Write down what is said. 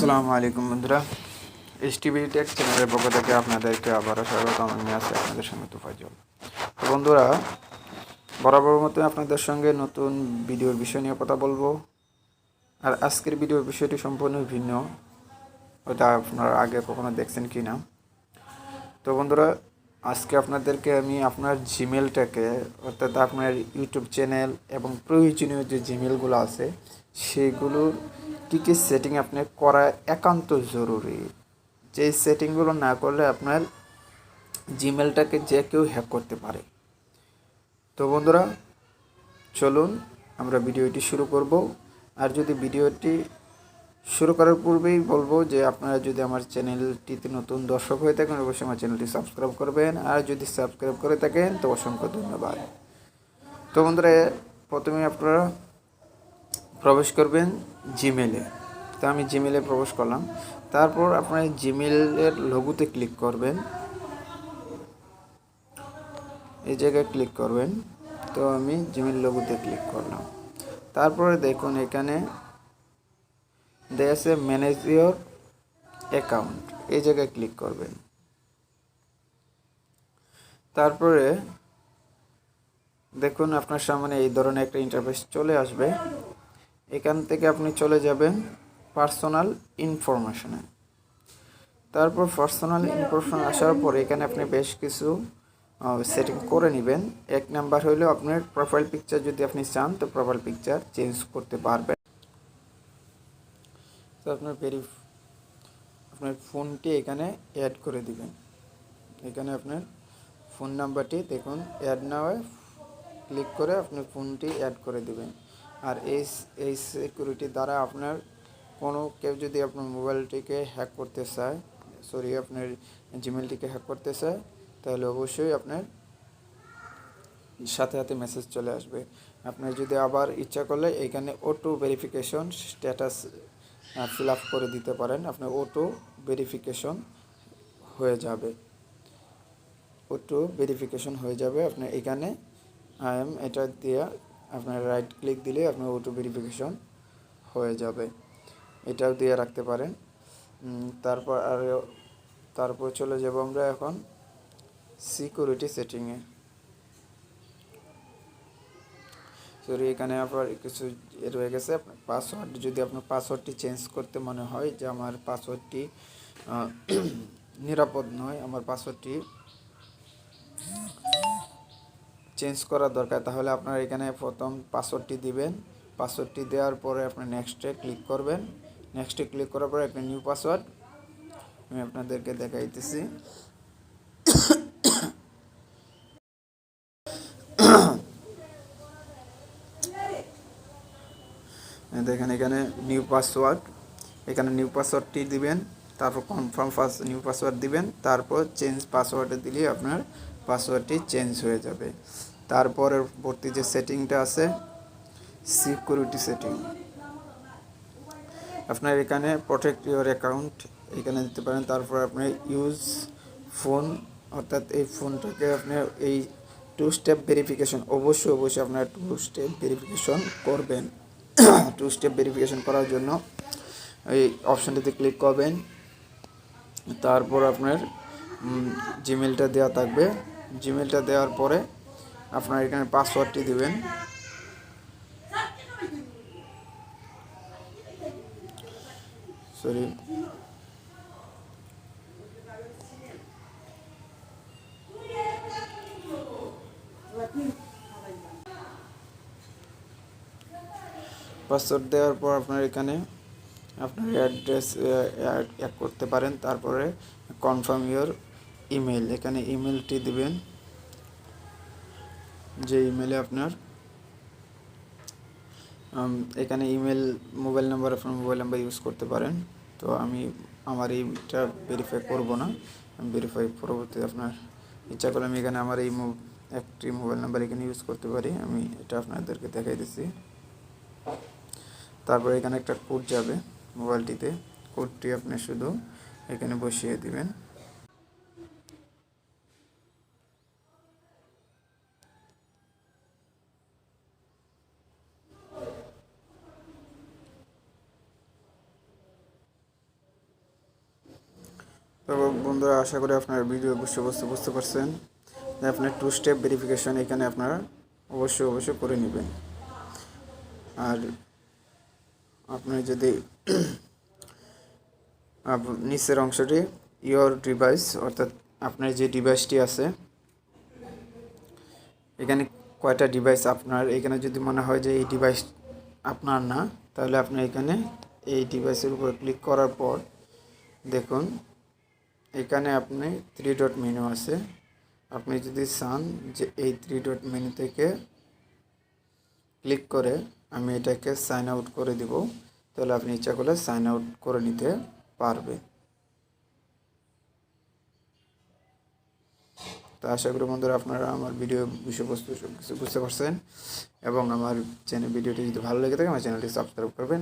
আসসালামু আলাইকুম বন্ধুরা, HTB টেক চ্যানেলের পক্ষ থেকে আপনাদেরকে আবারও স্বাগত। আমি আছি আপনাদের সঙ্গে তুফাজ্জল। তো বন্ধুরা, বরাবর মতো আপনাদের সঙ্গে নতুন ভিডিওর বিষয় নিয়ে কথা বলবো। আর আজকের ভিডিওর বিষয়টি সম্পূর্ণ ভিন্ন, ওটা আপনারা আগে কখনো দেখছেন কি না। তো বন্ধুরা, আজকে আপনাদেরকে আমি আপনার জিমেলটাকে, অর্থাৎ আপনার ইউটিউব চ্যানেল এবং প্রয়োজনীয় যে জিমেলগুলো আছে সেগুলোর কী কী সেটিং আপনি করা একান্ত জরুরি, যে সেটিংগুলো না করলে আপনার জিমেলটাকে যে কেউ হ্যাক করতে পারে। তো বন্ধুরা, চলুন আমরা ভিডিওটি শুরু করব। আর যদি ভিডিওটি শুরু করার পূর্বেই বলবো যে আপনারা যদি আমার চ্যানেলটিতে নতুন দর্শক হয়ে থাকেন অবশ্যই আমার চ্যানেলটি সাবস্ক্রাইব করবেন, আর যদি সাবস্ক্রাইব করে থাকেন তো অসংখ্য ধন্যবাদ। তো বন্ধুরা, প্রথমে আপনারা প্রবেশ করবেন জিমেলে। তো আমি জিমেলে প্রবেশ করলাম। তারপর আপনার জিমেলের লোগোতে ক্লিক করবেন, এই জায়গায় ক্লিক করবেন। তো আমি জিমেল লোগোতে ক্লিক করলাম। তারপরে দেখুন এখানে দেয়া আছে ম্যানেজ ইওর অ্যাকাউন্ট, এই জায়গায় ক্লিক করবেন। তারপরে দেখুন আপনার সামনে এই ধরনের একটা ইন্টারফেস চলে আসবে। এখান থেকে আপনি চলে যাবেন পার্সোনাল ইনফরমেশনে। তারপর পার্সোনাল ইনফরমেশন আসার পরে এখানে আপনি বেশ কিছু সেটিং করে নেবেন। এক নাম্বার হলো আপনার প্রোফাইল পিকচার, যদি আপনি চান তো প্রোফাইল পিকচার চেঞ্জ করতে পারবেন। তো আপনার ফোনটি এখানে অ্যাড করে দিবেন। এখানে আপনার ফোন নাম্বারটি দেখুন অ্যাড নাও ক্লিক করে আপনার ফোনটি অ্যাড করে দিবেন। আর এই সিকিউরিটি দ্বারা আপনার কেউ যদি আপনার মোবাইলটিকে হ্যাক করতে চায়, আপনার জিমেলটিকে হ্যাক করতে চায়, তাহলে অবশ্যই আপনার সাথে সাথে মেসেজ চলে আসবে। আপনার যদি আবার ইচ্ছা করলে এখানে auto verification status fill up করে দিতে পারেন। আপনার অটো ভেরিফিকেশন হয়ে যাবে আপনার এখানে এটা দিয়ে আপনার রাইট ক্লিক দিলে আপনার অটো ভেরিফিকেশন হয়ে যাবে, এটাও দিয়ে রাখতে পারেন। তারপর চলে যাব আমরা এখন সিকিউরিটি সেটিংয়ে। এখানে আবার কিছু রয়ে গেছে। আপনার পাসওয়ার্ড, যদি আপনার পাসওয়ার্ডটি চেঞ্জ করতে মনে হয় যে আমার পাসওয়ার্ডটি নিরাপদ নয়, আমার পাসওয়ার্ডটি চেঞ্জ করা দরকার, তাহলে আপনার এখানে প্রথম পাসওয়ার্ডটি দিবেন। পাসওয়ার্ডটি দেওয়ার পরে আপনি নেক্সটে ক্লিক করবেন। নেক্সটে ক্লিক করার পরে একটা নিউ পাসওয়ার্ড আমি আপনাদেরকে দেখাইতেছি। দেখেন এখানে নিউ পাসওয়ার্ডটি দিবেন। তারপর কনফার্ম নিউ পাসওয়ার্ড দিবেন। তারপর চেঞ্জ পাসওয়ার্ডে দিলে আপনার পাসওয়ার্ডটি চেঞ্জ হয়ে যাবে। তারপরের পরবর্তী যে সেটিংটা আছে সিকিউরিটি সেটিং, আপনার এখানে প্রোটেক্ট ইওর অ্যাকাউন্ট এখানে দিতে পারেন। তারপর আপনি ইউজ ফোন, অর্থাৎ এই ফোনটাকে আপনার এই 2 স্টেপ ভেরিফিকেশন, অবশ্যই আপনার 2 স্টেপ ভেরিফিকেশন করবেন। 2 স্টেপ ভেরিফিকেশন করার জন্য এই অপশানটিতে ক্লিক করবেন। তারপর আপনার জিমেলটা দেওয়া থাকবে। জিমেলটা দেওয়ার পরে আপনার এখানে পাসওয়ার্ডটি দিবেন। পাসওয়ার্ড দেওয়ার পর আপনার এখানে আপনার অ্যাড্রেস অ্যাড করতে পারেন। তারপরে কনফার্ম ইওর ইমেল, এখানে ইমেলটি দিবেন, যে ইমেলে আপনার এখানে মোবাইল নাম্বার, আপনার মোবাইল নাম্বার ইউজ করতে পারেন। তো আমি আমার এইটা ভেরিফাই করব না, আমি পরবর্তীতে আপনার ইচ্ছা করলে আমি এখানে আমার একটি মোবাইল নাম্বার এখানে ইউজ করতে পারি। আমি এটা আপনাদেরকে দেখাই দিচ্ছি। তারপরে এখানে একটা কোড যাবে মোবাইলটিতে, কোডটি আপনি শুধু এখানে বসিয়ে দিবেন। বন্ধুরা, আশা করি আপনার ভিডিও বিষয়বস্তু বুঝতে পারছেন। যে আপনার 2 স্টেপ ভেরিফিকেশন এখানে আপনারা অবশ্যই করে নেবেন। আর আপনি যদি নিচের অংশটি ইওর ডিভাইস, অর্থাৎ আপনার যে ডিভাইসটি আছে, এখানে কয়টা ডিভাইস আপনার, এখানে যদি মনে হয় যে এই ডিভাইস আপনার না, তাহলে আপনি এখানে এই ডিভাইসের উপর ক্লিক করার পর দেখুন এখানে আপনি 3 ডট মেনু আছে। আপনি যদি চান যে এই 3 ডট মেনু থেকে ক্লিক করে আমি এটাকে সাইন আউট করে দিব, তাহলে আপনি ইচ্ছা করলে সাইন আউট করে নিতে পারবেন। তো আশা করি বন্ধুরা আপনারা আমার ভিডিও বিষয়বস্তু সব কিছু বুঝতে পারছেন, এবং আমার চ্যানেল ভিডিওটি যদি ভালো লেগে থাকে আমার চ্যানেলটি সাবস্ক্রাইব করবেন।